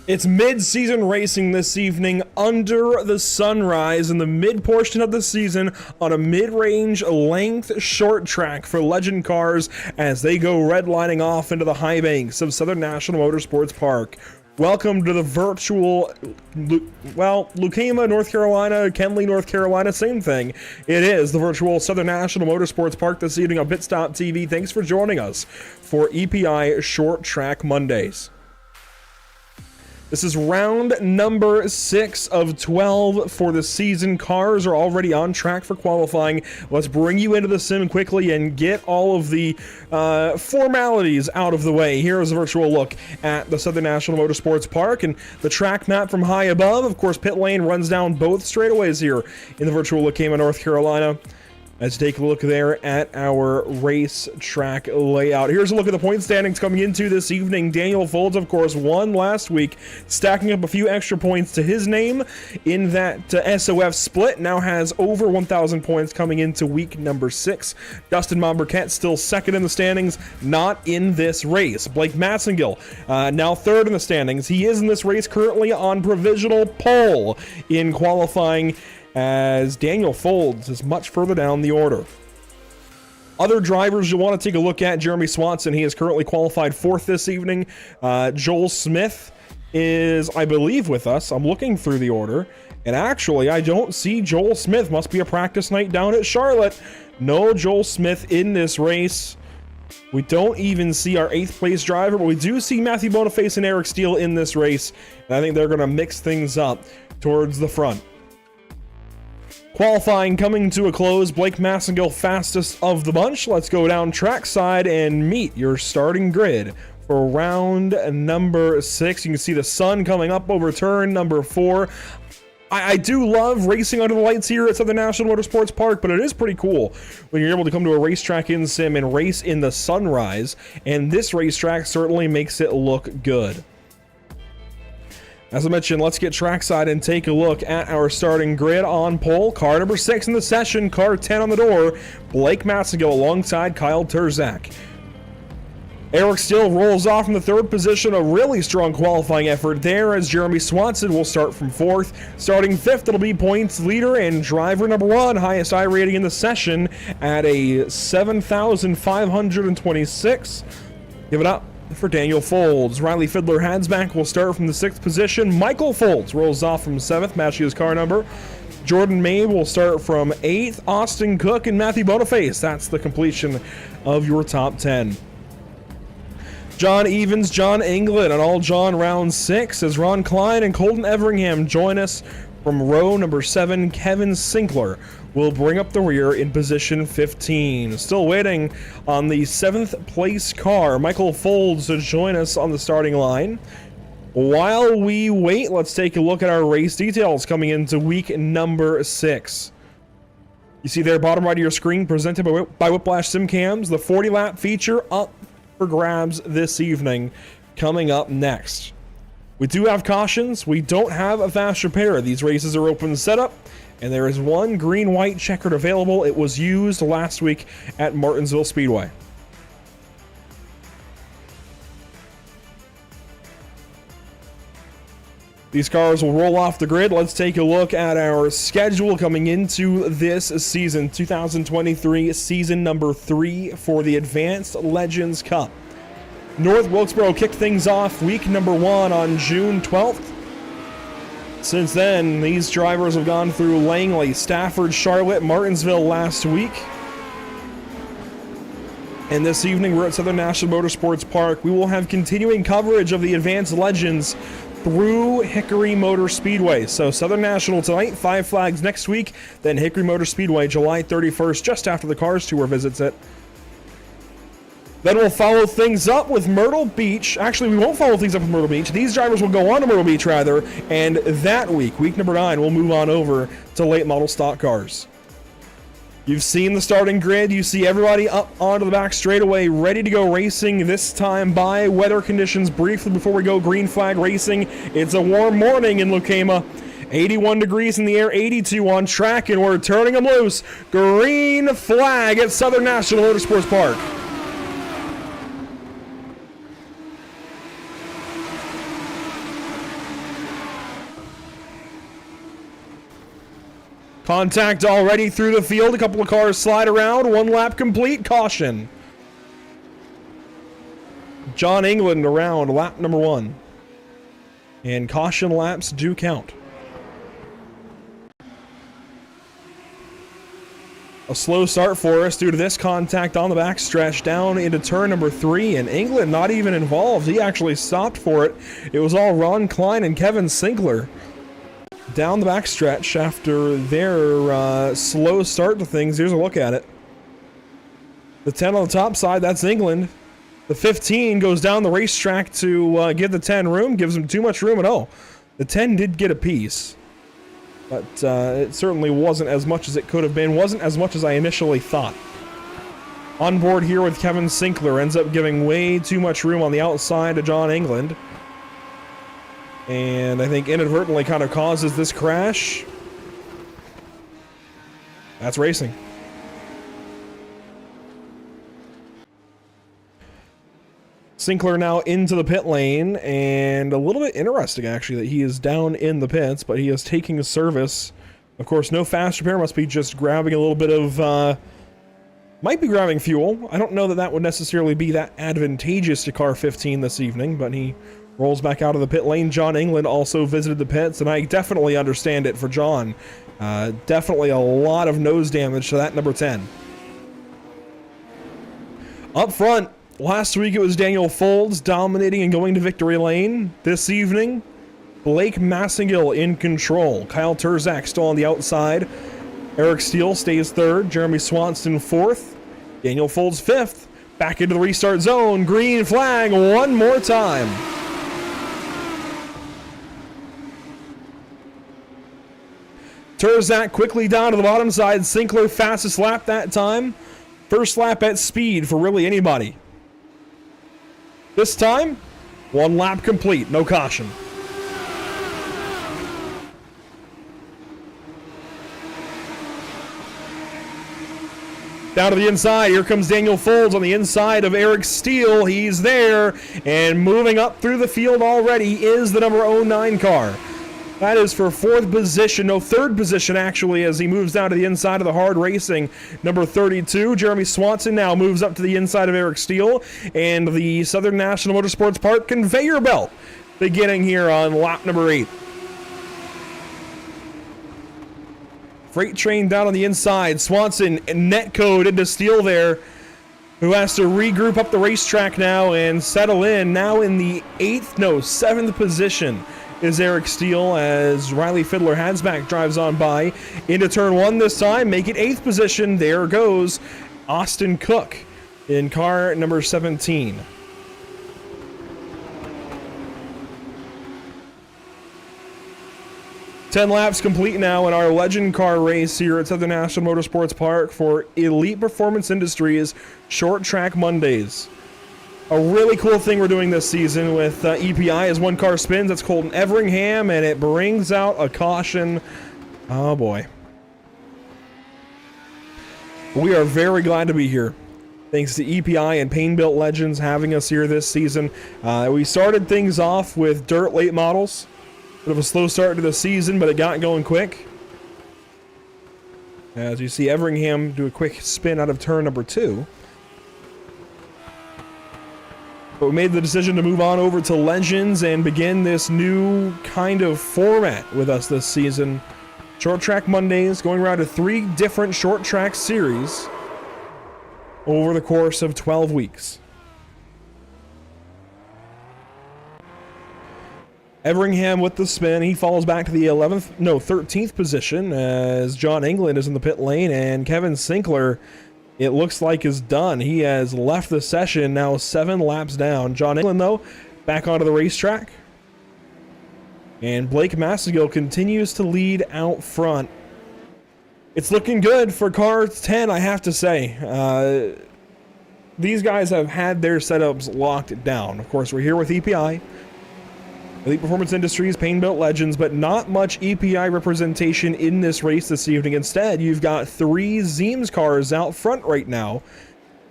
It's mid-season racing this evening under the sunrise in the mid-portion of the season on a mid-range length short track for legend cars as they go redlining off into the high banks of Southern National Motorsports Park. Welcome to the virtual, Lucama, North Carolina, Kenley, North Carolina, same thing. It is the virtual Southern National Motorsports Park this evening on Pitstop TV. Thanks for joining us for EPI Short Track Mondays. This is round number 6 of 12 for the season. Cars are already on track for qualifying. Let's bring you into the sim quickly and get all of the formalities out of the way. Here is a virtual look at the Southern National Motorsports Park and the track map from high above. Of course, pit lane runs down both straightaways here in the virtual Lucama, North Carolina. Let's take a look there at our race track layout. Here's a look at the point standings coming into this evening. Daniel Folds, of course, won last week, stacking up a few extra points to his name in that SOF split. Now has over 1,000 points coming into week number 6. Dustin Monberquette still second in the standings, not in this race. Blake Massengill, now third in the standings. He is in this race currently on provisional pole in qualifying, as Daniel Folds is much further down the order. Other drivers you want to take a look at: Jeremy Swanson, he is currently qualified 4th this evening. Joel Smith is, I believe, with us. I'm looking through the order, and actually I don't see Joel Smith. Must be a practice night down at Charlotte. No Joel Smith in this race. We don't even see our 8th place driver, but we do see Matthew Boniface and Eric Steele in this race, and I think they're going to mix things up towards the front. Qualifying coming to a close. Blake Massengill fastest of the bunch. Let's go down trackside and meet your starting grid for round number 6. You can see the sun coming up over turn number 4. I do love racing under the lights here at Southern National Motorsports Park, but it is pretty cool when you're able to come to a racetrack in sim and race in the sunrise, and this racetrack certainly makes it look good. As I mentioned, let's get trackside and take a look at our starting grid. On pole, car number 6 in the session, car 10 on the door, Blake Massengill alongside Kyle Terzak. Eric Steele rolls off in the 3rd position, a really strong qualifying effort there, as Jeremy Swanson will start from 4th. Starting 5th, it'll be points leader and driver number 1, highest I rating in the session at a 7,526. Give it up for Daniel Folds. Riley Fiddler-Hadsback will start from the 6th position. Michael Folds rolls off from 7th, matching his car number. Jordan May will start from 8th. Austin Cook and Matthew Boniface. That's the completion of your top 10. John Evans, John England, and all John round 6 as Ron Klein and Colton Everingham join us from row number 7. Kevin Sinkler will bring up the rear in position 15. Still waiting on the 7th place car, Michael Folds, to join us on the starting line. While we wait, let's take a look at our race details coming into week number 6. You see there, bottom right of your screen, presented by Whiplash Sim Cams, the 40-lap feature up for grabs this evening, coming up next. We do have cautions. We don't have a fast repair. These races are open setup, and there is one green-white checkered available. It was used last week at Martinsville Speedway. These cars will roll off the grid. Let's take a look at our schedule coming into this season, 2023 season number 3 for the Advanced Legends Cup. North Wilkesboro kicked things off week number 1 on June 12th. Since then, these drivers have gone through Langley, Stafford, Charlotte, Martinsville last week. And this evening, we're at Southern National Motorsports Park. We will have continuing coverage of the Advanced Legends through Hickory Motor Speedway. So Southern National tonight, 5 Flags next week, then Hickory Motor Speedway July 31st, just after the Cars Tour visits it. Then we'll follow things up with Myrtle Beach. Actually, we won't follow things up with Myrtle Beach. These drivers will go on to Myrtle Beach, rather, and that week, week number 9, we'll move on over to late model stock cars. You've seen the starting grid. You see everybody up onto the back straightaway, ready to go racing, this time by weather conditions. Briefly before we go green flag racing, it's a warm morning in Lucama. 81 degrees in the air, 82 on track, and we're turning them loose. Green flag at Southern National Motorsports Park. Contact already through the field. A couple of cars slide around. 1 lap complete. Caution. John England around lap number 1. And caution laps do count. A slow start for us due to this contact on the backstretch down into turn number 3, and England not even involved. He actually stopped for it. It was all Ron Klein and Kevin Sinkler down the backstretch after their slow start to things. Here's a look at it. The 10 on the top side, that's England. The 15 goes down the racetrack to give the 10 room, gives them too much room, and oh, the 10 did get a piece. But it certainly wasn't as much as it could have been. Wasn't as much as I initially thought. On board here with Kevin Sinkler. Ends up giving way too much room on the outside to John England. And I think inadvertently kind of causes this crash. That's racing. Sinkler now into the pit lane, and a little bit interesting actually that he is down in the pits, but he is taking a service. Of course, no fast repair, must be just grabbing a little bit of, might be grabbing fuel. I don't know that that would necessarily be that advantageous to car 15 this evening, but he rolls back out of the pit lane. John England also visited the pits, and I definitely understand it for John. Definitely a lot of nose damage to that number 10. Up front, last week it was Daniel Folds dominating and going to victory lane. This evening, Blake Massengill in control. Kyle Terzak still on the outside. Eric Steele stays 3rd. Jeremy Swanson 4th. Daniel Folds 5th. Back into the restart zone. Green flag one more time. Terzak quickly down to the bottom side. Sinkler fastest lap that time. First lap at speed for really anybody. This time, 1 lap complete, no caution. Down to the inside, here comes Daniel Folds on the inside of Eric Steele. He's there, and moving up through the field already is the number 09 car. That is for 4th position, no, 3rd position actually, as he moves down to the inside of the hard racing number 32. Jeremy Swanson now moves up to the inside of Eric Steele, and the Southern National Motorsports Park conveyor belt beginning here on lap number 8. Freight train down on the inside. Swanson net code into Steele there, who has to regroup up the racetrack now and settle in. Now in the 7th position is Eric Steele as Riley Fiddler-Hadsback drives on by into turn 1 this time. Make it 8th position. There goes Austin Cook in car number 17. Ten laps complete now in our legend car race here at Southern National Motorsports Park for Elite Performance Industries Short Track Mondays. A really cool thing we're doing this season with EPI as 1 car spins. That's Colton Everingham, and it brings out a caution. Oh boy. We are very glad to be here. Thanks to EPI and Pain Built Legends having us here this season. We started things off with dirt late models. Bit of a slow start to the season, but it got going quick. As you see Everingham do a quick spin out of turn number 2. But we made the decision to move on over to Legends and begin this new kind of format with us this season. Short Track Mondays, going around to 3 different short track series over the course of 12 weeks. Everingham with the spin. He falls back to the 13th position as John England is in the pit lane, and Kevin Sinkler, it looks like, is done. He has left the session, now 7 laps down. John England, though, back onto the racetrack. And Blake Massengill continues to lead out front. It's looking good for car 10, I have to say. These guys have had their setups locked down. Of course, we're here with EPI, Elite Performance Industries, Pain Built Legends, but not much EPI representation in this race this evening. Instead, you've got 3 Zeems cars out front right now,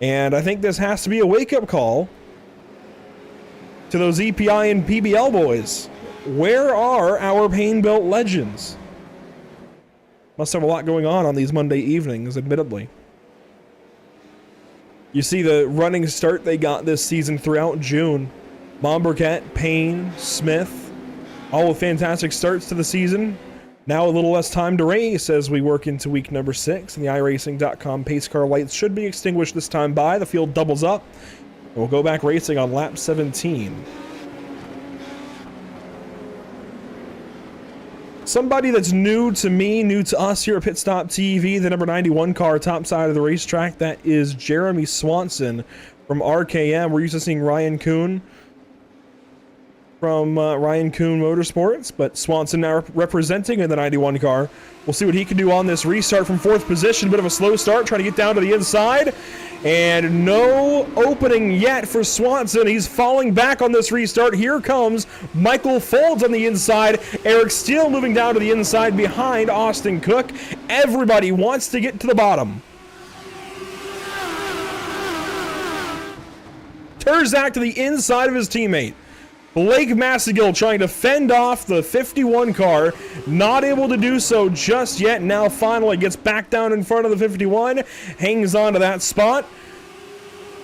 and I think this has to be a wake-up call to those EPI and PBL boys. Where are our Pain Built Legends? Must have a lot going on these Monday evenings, admittedly. You see the running start they got this season throughout June. Momberget, Payne, Smith, all with fantastic starts to the season. Now a little less time to race as we work into week number 6, and the iRacing.com pace car lights should be extinguished this time by. The field doubles up, and we'll go back racing on lap 17. Somebody that's new to me, new to us here at Pit Stop TV, the number 91 car, top side of the racetrack, that is Jeremy Swanson from RKM. We're used to seeing Ryan Kuhn from Ryan Kuhn Motorsports, but Swanson now representing in the 91 car. We'll see what he can do on this restart from 4th position. Bit of a slow start, trying to get down to the inside, and no opening yet for Swanson. He's falling back on this restart. Here comes Michael Folds on the inside. Eric Steele moving down to the inside behind Austin Cook. Everybody wants to get to the bottom. Terzak to the inside of his teammate. Blake Massagill trying to fend off the 51 car, not able to do so just yet. Now finally gets back down in front of the 51, hangs on to that spot.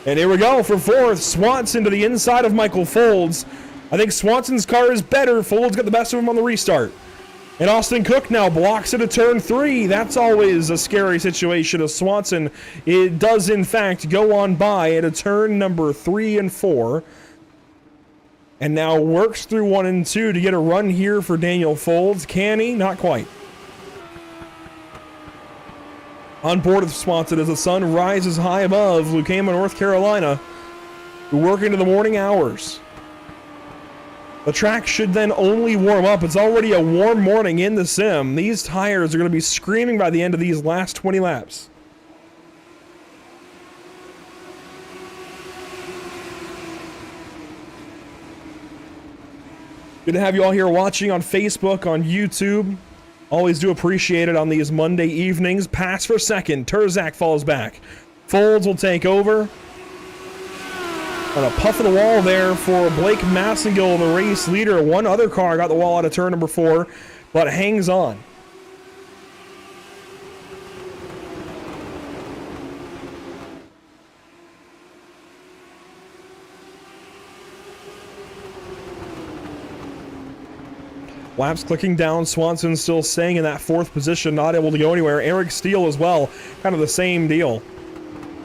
And here we go for 4th. Swanson to the inside of Michael Folds. I think Swanson's car is better. Folds got the best of him on the restart. And Austin Cook now blocks it at turn 3. That's always a scary situation as Swanson, it does in fact go on by at a turn number 3 and 4. And now works through 1 and 2 to get a run here for Daniel Folds. Can he? Not quite. On board with Swanson as the sun rises high above Lucama, North Carolina. We work into the morning hours. The track should then only warm up. It's already a warm morning in the sim. These tires are going to be screaming by the end of these last 20 laps. Good to have you all here watching on Facebook, on YouTube. Always do appreciate it on these Monday evenings. Pass for 2nd. Terzak falls back. Folds will take over. And a puff of the wall there for Blake Massengill, the race leader. One other car got the wall out of turn number 4, but hangs on. Laps clicking down. Swanson still staying in that 4th position, not able to go anywhere. Eric Steele as well, kind of the same deal.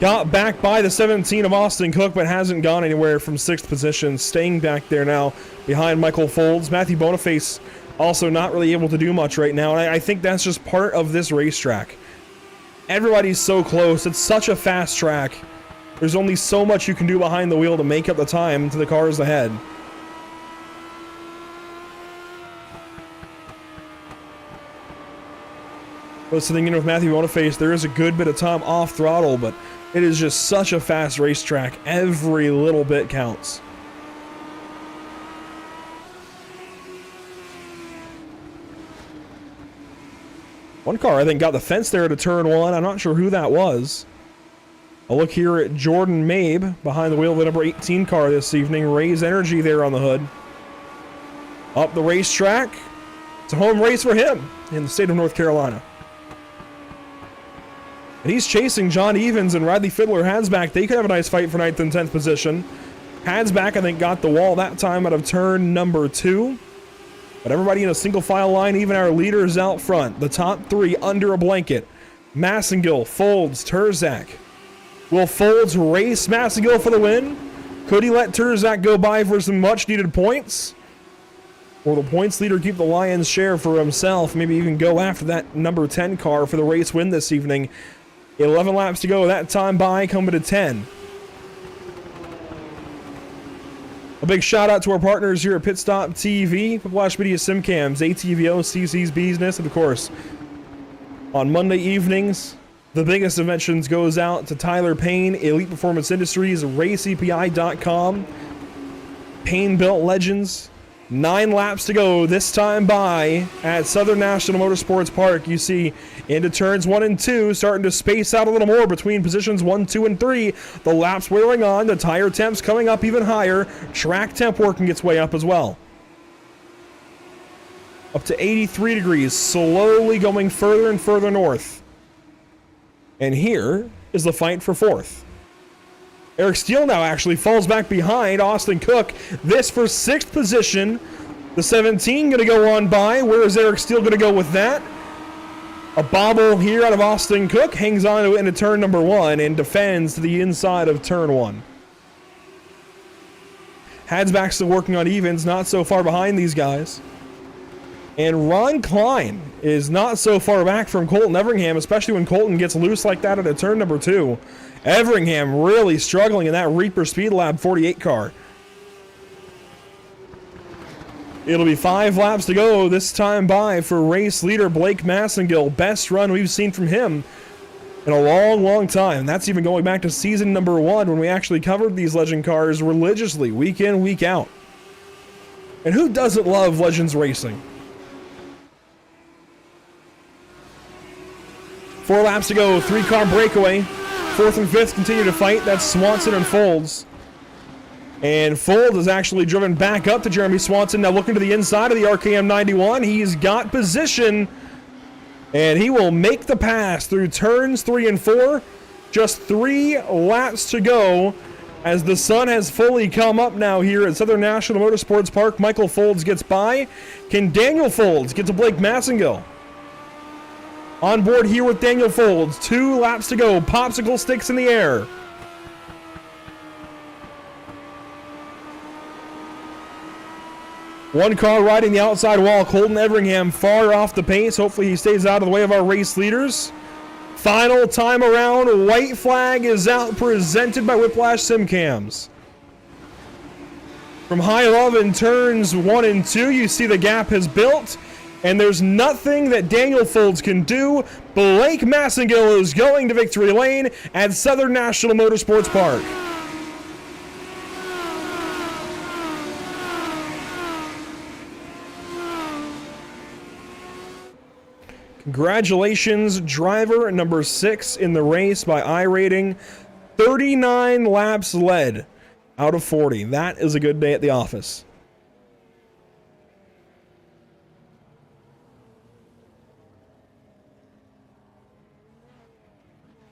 Got back by the 17 of Austin Cook, but hasn't gone anywhere from 6th position. Staying back there now behind Michael Folds. Matthew Boniface also not really able to do much right now, and I think that's just part of this racetrack. Everybody's so close. It's such a fast track. There's only so much you can do behind the wheel to make up the time to the cars ahead. Listening in with Matthew Boniface, there is a good bit of time off throttle, but it is just such a fast racetrack. Every little bit counts. One car, I think, got the fence there to turn 1. I'm not sure who that was. A look here at Jordan Mabe behind the wheel of the number 18 car this evening. Ray's Energy there on the hood. Up the racetrack. It's a home race for him in the state of North Carolina. And he's chasing John Evans and Riley Fiddler. Hadsback, they could have a nice fight for 9th and 10th position. Hadsback, I think, got the wall that time out of turn number 2. But everybody in a single file line, even our leaders out front. The top 3 under a blanket. Massengill, Folds, Terzak. Will Folds race Massengill for the win? Could he let Terzak go by for some much needed points? Or the points leader keep the lion's share for himself? Maybe even go after that number 10 car for the race win this evening. 11 laps to go, that time by, coming to 10. A big shout out to our partners here at Pit Stop TV, Whiplash Media Simcams, ATVO, CC's Business, and of course, on Monday evenings, the biggest of mentions goes out to Tyler Payne, Elite Performance Industries, RaceEPI.com, Payne Built Legends. 9 laps to go, this time by at Southern National Motorsports Park. You see into turns 1 and 2, starting to space out a little more between positions 1, 2, and 3. The laps wearing on, the tire temps coming up even higher. Track temp working its way up as well. up to 83 degrees, slowly going further and further north. And here is the fight for 4th. Eric Steele now actually falls back behind Austin Cook. This for 6th position. The 17 going to go on by. Where is Eric Steele going to go with that? A bobble here out of Austin Cook. Hangs on to it into turn number 1 and defends to the inside of turn 1. Hadsback still working on evens, not so far behind these guys. And Ron Klein is not so far back from Colton Everingham, especially when Colton gets loose like that at a turn number 2. Everingham really struggling in that Reaper Speed Lab 48 car. It'll be 5 laps to go this time by for race leader Blake Massengill. Best run we've seen from him in a long, long time. That's even going back to season number 1 when we actually covered these Legend cars religiously, week in, week out. And who doesn't love Legends racing? 4 laps to go, 3-car breakaway. 4th and 5th continue to fight. That's Swanson and Folds. And Folds is actually driven back up to Jeremy Swanson. Now looking to the inside of the RKM 91. He's got position. And he will make the pass through turns 3 and 4. Just 3 laps to go as the sun has fully come up now here at Southern National Motorsports Park. Michael Folds gets by. Can Daniel Folds get to Blake Massengill? On board here with Daniel Folds. 2 laps to go. Popsicle sticks in the air. One car riding the outside wall. Colton Everingham far off the pace. Hopefully he stays out of the way of our race leaders. Final time around. White flag is out, presented by Whiplash Simcams. From high above in turns 1 and 2, you see the gap has built. And there's nothing that Daniel Folds can do. Blake Massengill is going to victory lane at Southern National Motorsports Park. Congratulations, driver number 6 in the race by iRating. 39 laps led out of 40. That is a good day at the office.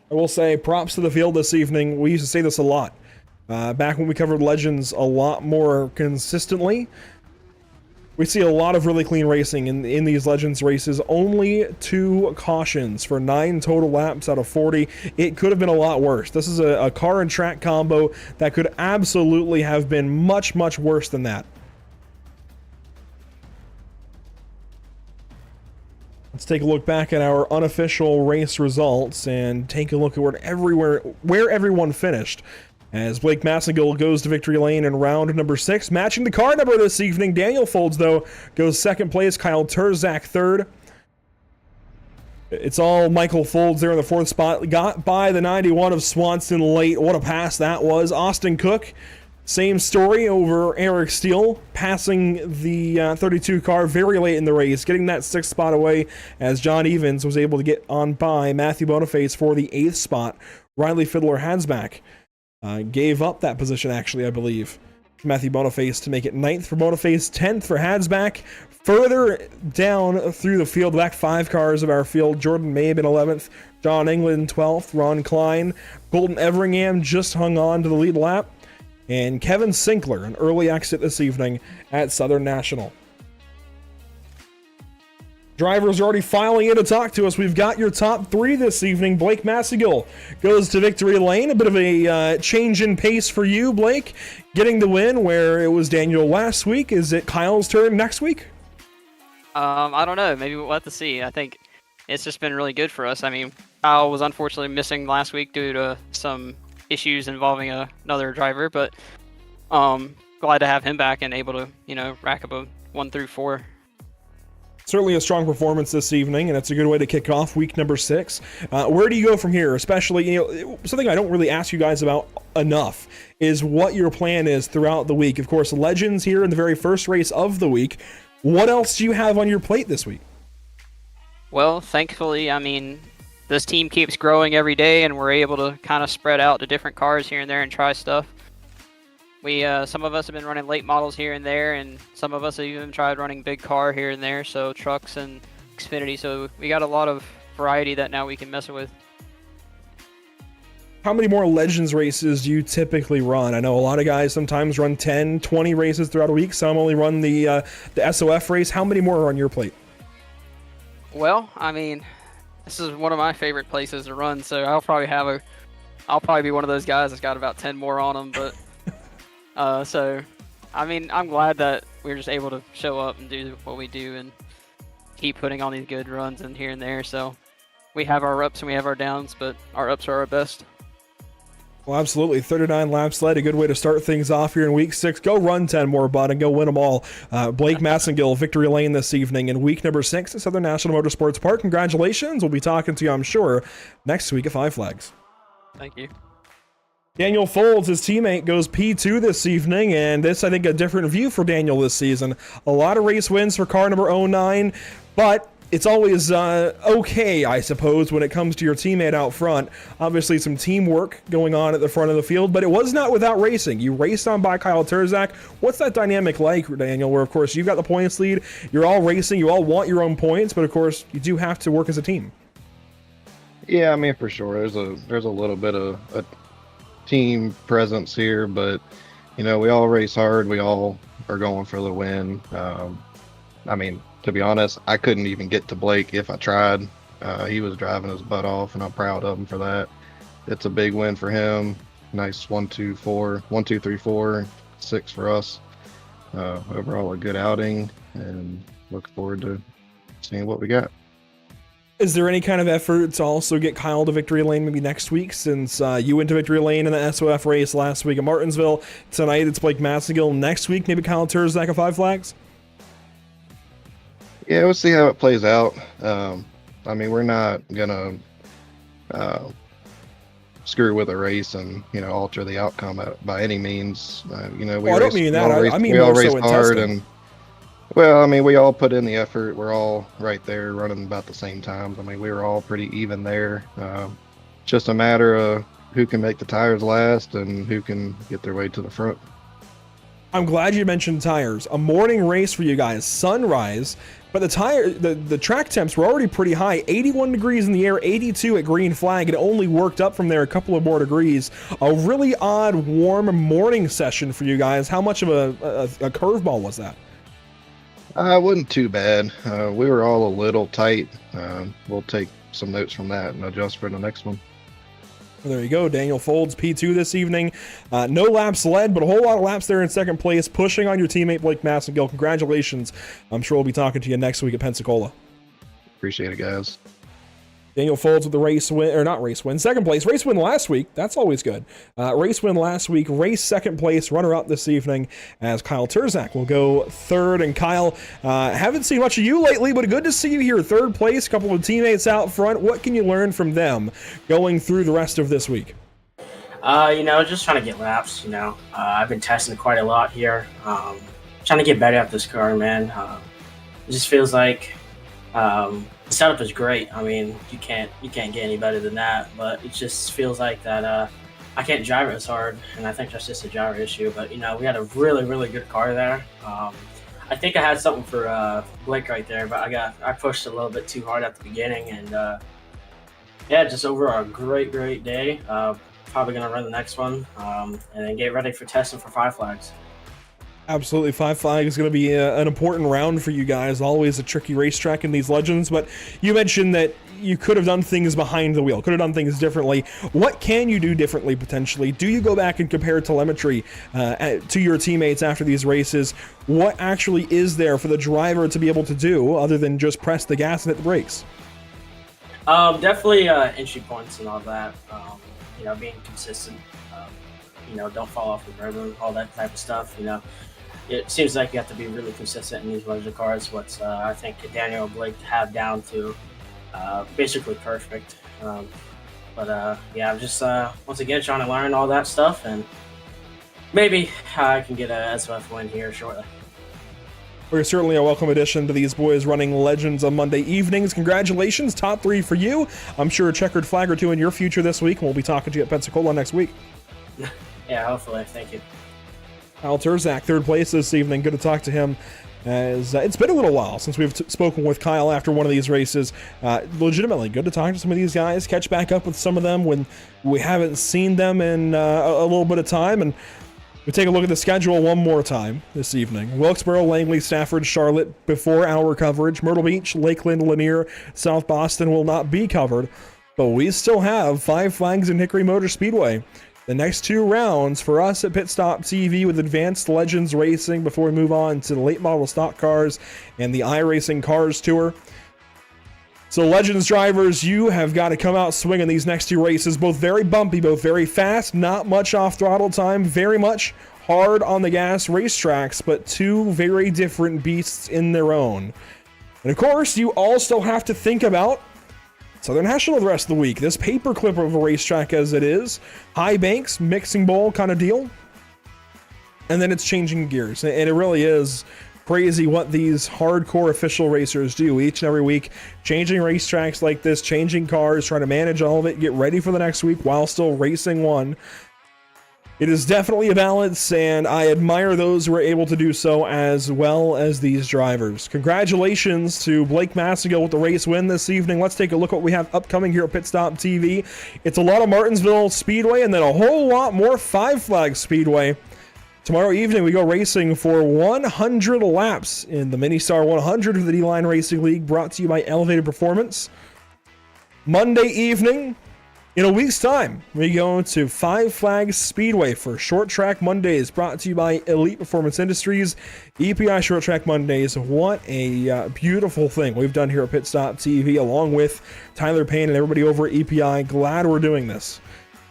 I will say props to the field this evening. We used to say this a lot. Back when we covered Legends a lot more consistently, we see a lot of really clean racing in these Legends races. Only 2 cautions for 9 total laps out of 40. It could have been a lot worse. This is a car and track combo that could absolutely have been much, much worse than that. Let's take a look back at our unofficial race results and take a look at where everyone finished. As Blake Massengill goes to victory lane in round number 6. Matching the car number this evening, Daniel Folds, though, goes 2nd place. Kyle Terzak 3rd. It's all Michael Folds there in the 4th spot. Got by the 91 of Swanson late. What a pass that was. Austin Cook, same story over Eric Steele, passing the 32 car very late in the race, getting that 6th spot away as John Evans was able to get on by Matthew Boniface for the 8th spot. Riley Fiddler-Hadsback gave up that position, actually, I believe, to Matthew Boniface to make it 9th for Boniface, 10th for Hadsback. Further down through the field, back 5 cars of our field, Jordan Mabe in 11th, John England 12th, Ron Klein, Colton Everingham just hung on to the lead lap, and Kevin Sinkler, an early exit this evening at Southern National. Drivers are already filing in to talk to us. We've got your top 3 this evening. Blake Massengill goes to victory lane. A bit of a change in pace for you, Blake. Getting the win where it was Daniel last week. Is it Kyle's turn next week? I don't know. Maybe we'll have to see. I think it's just been really good for us. I mean, Kyle was unfortunately missing last week due to some issues involving another driver, but glad to have him back and able to, rack up a 1 through 4. Certainly a strong performance this evening, and it's a good way to kick off week number 6. Where do you go from here? Especially, something I don't really ask you guys about enough is what your plan is throughout the week. Of course, Legends here in the very first race of the week. What else do you have on your plate this week? Well, thankfully, I mean, this team keeps growing every day, and we're able to kind of spread out to different cars here and there and try stuff. We some of us have been running late models here and there, and some of us have even tried running big car here and there, so trucks and Xfinity. So we got a lot of variety that now we can mess with. How many more Legends races do you typically run? I know a lot of guys sometimes run 10, 20 races throughout a week. Some only run the SOF race. How many more are on your plate? Well, I mean, this is one of my favorite places to run, so I'll probably be one of those guys that's got about 10 more on them. But so, I mean, I'm glad that we're just able to show up and do what we do and keep putting on these good runs in here and there. So we have our ups and we have our downs, but our ups are our best. Well, absolutely. 39 laps led, a good way to start things off here in week 6. Go run 10 more, bud, and go win them all. Blake Massengill, Victory Lane this evening in week number 6 at Southern National Motorsports Park. Congratulations. We'll be talking to you, I'm sure, next week at Five Flags. Thank you. Daniel Folds, his teammate, goes P2 this evening, and this, I think, a different view for Daniel this season. A lot of race wins for car number 09, but it's always okay, I suppose, when it comes to your teammate out front. Obviously, some teamwork going on at the front of the field, but it was not without racing. You raced on by Kyle Terzak. What's that dynamic like, Daniel, where, of course, you've got the points lead, you're all racing, you all want your own points, but, of course, you do have to work as a team? Yeah, I mean, for sure. There's a little bit of a team presence here, but, you know, we all race hard. We all are going for the win. I mean, to be honest, I couldn't even get to Blake if I tried. He was driving his butt off, and I'm proud of him for that. It's a big win for him. Nice 1, 2, 3, 4, 6 for us. Overall, a good outing, and look forward to seeing what we got. Is there any kind of effort to also get Kyle to Victory Lane maybe next week, since you went to Victory Lane in the SOF race last week at Martinsville? Tonight it's Blake Massengill. Next week, maybe Kyle Terzak at Five Flags? Yeah, we'll see how it plays out. I mean, we're not gonna screw with a race and, you know, alter the outcome by any means. You know, I don't mean that. I mean we all more race so in hard, testing. and well, I mean, we all put in the effort. We're all right there running about the same times. I mean, we were all pretty even there. Just a matter of who can make the tires last and who can get their way to the front. I'm glad you mentioned tires. A morning race for you guys, sunrise, but the track temps were already pretty high. 81 degrees in the air, 82 at green flag. It only worked up from there a couple of more degrees. A really odd, warm morning session for you guys. How much of a curveball was that? It wasn't too bad. We were all a little tight. We'll take some notes from that and adjust for the next one. Well, there you go. Daniel Folds, P2 this evening. No laps led, but a whole lot of laps there in second place, pushing on your teammate Blake Massengill. Congratulations. I'm sure we'll be talking to you next week at Pensacola. Appreciate it, guys. Daniel Folds with the race win, or not race win, second place. Race win last week. That's always good. Race win last week. Race second place. Runner-up this evening as Kyle Terzak will go third. And Kyle, haven't seen much of you lately, but good to see you here. Third place. A couple of teammates out front. What can you learn from them going through the rest of this week? You know, just trying to get laps. You know, I've been testing quite a lot here. Trying to get better at this car, man. It just feels like the setup is great. I mean, you can't get any better than that. But it just feels like that I can't drive it as hard, and I think that's just a driver issue. But you know, we had a really, really good car there. I think I had something for Blake right there, but I pushed a little bit too hard at the beginning, and yeah, just over a great day. Probably gonna run the next one, and then get ready for testing for Five Flags. Absolutely. Five Flags is going to be an important round for you guys. Always a tricky racetrack in these Legends, but you mentioned that you could have done things behind the wheel, could have done things differently. What can you do differently potentially? Do you go back and compare telemetry to your teammates after these races? What actually is there for the driver to be able to do other than just press the gas and hit the brakes? Definitely entry points and all that. You know, being consistent. You know, don't fall off the rhythm, all that type of stuff. You know, it seems like you have to be really consistent in these Legend cars. What I think Daniel and Blake have down to basically perfect. But yeah, I'm just once again trying to learn all that stuff, and maybe I can get a SOF win here shortly. We're certainly a welcome addition to these boys running Legends on Monday evenings. Congratulations, top 3 for you. I'm sure a checkered flag or two in your future this week, and we'll be talking to you at Pensacola next week. Yeah, hopefully. Thank you. Kyle Terzak, third place this evening. Good to talk to him, as it's been a little while since we've spoken with Kyle after one of these races. Legitimately good to talk to some of these guys, catch back up with some of them when we haven't seen them in a little bit of time. And we take a look at the schedule one more time this evening. Wilkesboro, Langley, Stafford, Charlotte before our coverage. Myrtle Beach, Lakeland, Lanier, South Boston will not be covered, but we still have Five Flags and Hickory Motor Speedway. The next 2 rounds for us at Pit Stop TV with Advanced Legends Racing before we move on to the late model stock cars and the iRacing Cars Tour. So Legends drivers, you have got to come out swinging these next 2 races, both very bumpy, both very fast, not much off throttle time, very much hard on the gas racetracks, but 2 very different beasts in their own. And of course, you also have to think about Southern National the rest of the week. This paperclip of a racetrack as it is. High banks, mixing bowl kind of deal. And then it's changing gears. And it really is crazy what these hardcore official racers do each and every week. Changing racetracks like this, changing cars, trying to manage all of it, get ready for the next week while still racing one. It is definitely a balance, and I admire those who are able to do so as well as these drivers. Congratulations to Blake Massigill with the race win this evening. Let's take a look at what we have upcoming here at Pit Stop TV. It's a lot of Martinsville Speedway and then a whole lot more Five Flags Speedway. Tomorrow evening, we go racing for 100 laps in the Mini Star 100 of the D-Line Racing League, brought to you by Elevated Performance. Monday evening, in a week's time, we go to Five Flags Speedway for Short Track Mondays, brought to you by Elite Performance Industries. EPI Short Track Mondays, what a beautiful thing we've done here at Pit Stop TV, along with Tyler Payne and everybody over at EPI. Glad we're doing this.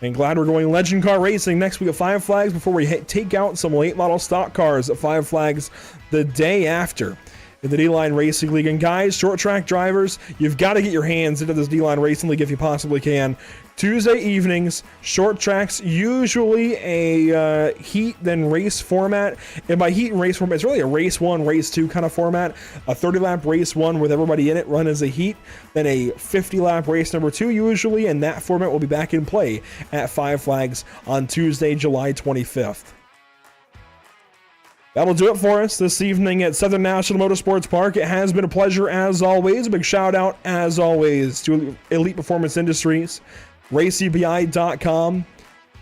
And glad we're going Legend Car Racing next week at Five Flags before we take out some late model stock cars at Five Flags the day after in the D-Line Racing League. And guys, short track drivers, you've got to get your hands into this D-Line Racing League if you possibly can. Tuesday evenings, short tracks, usually a heat then race format. And by heat and race format, it's really a race 1, race 2 kind of format. A 30-lap race 1 with everybody in it run as a heat. Then a 50-lap race number 2 usually, and that format will be back in play at Five Flags on Tuesday, July 25th. That'll do it for us this evening at Southern National Motorsports Park. It has been a pleasure as always. A big shout out as always to Elite Performance Industries, RaceEPI.com,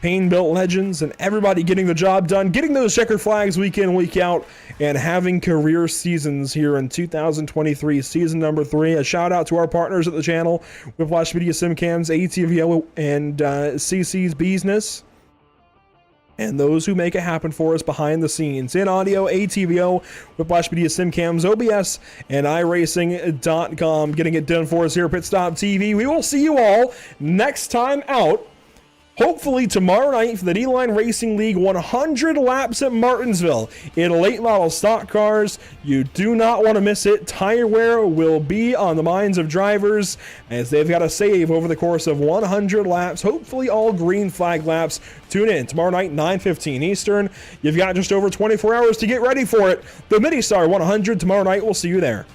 Payne Built Legends, and everybody getting the job done, getting those checkered flags week in, week out, and having career seasons here in 2023, season number 3. A shout out to our partners at the channel, Whiplash Media Simcams, ATVO, and CC's Business. And those who make it happen for us behind the scenes in audio, ATVO, Whiplash Media Simcams, OBS, and iRacing.com, getting it done for us here at Pit Stop TV. We will see you all next time out, hopefully tomorrow night for the D-Line Racing League 100 laps at Martinsville in late model stock cars. You do not want to miss it. Tire wear will be on the minds of drivers as they've got to save over the course of 100 laps, hopefully all green flag laps. Tune in tomorrow night, 9:15 Eastern. You've got just over 24 hours to get ready for it. The Mini Star 100 tomorrow night. We'll see you there.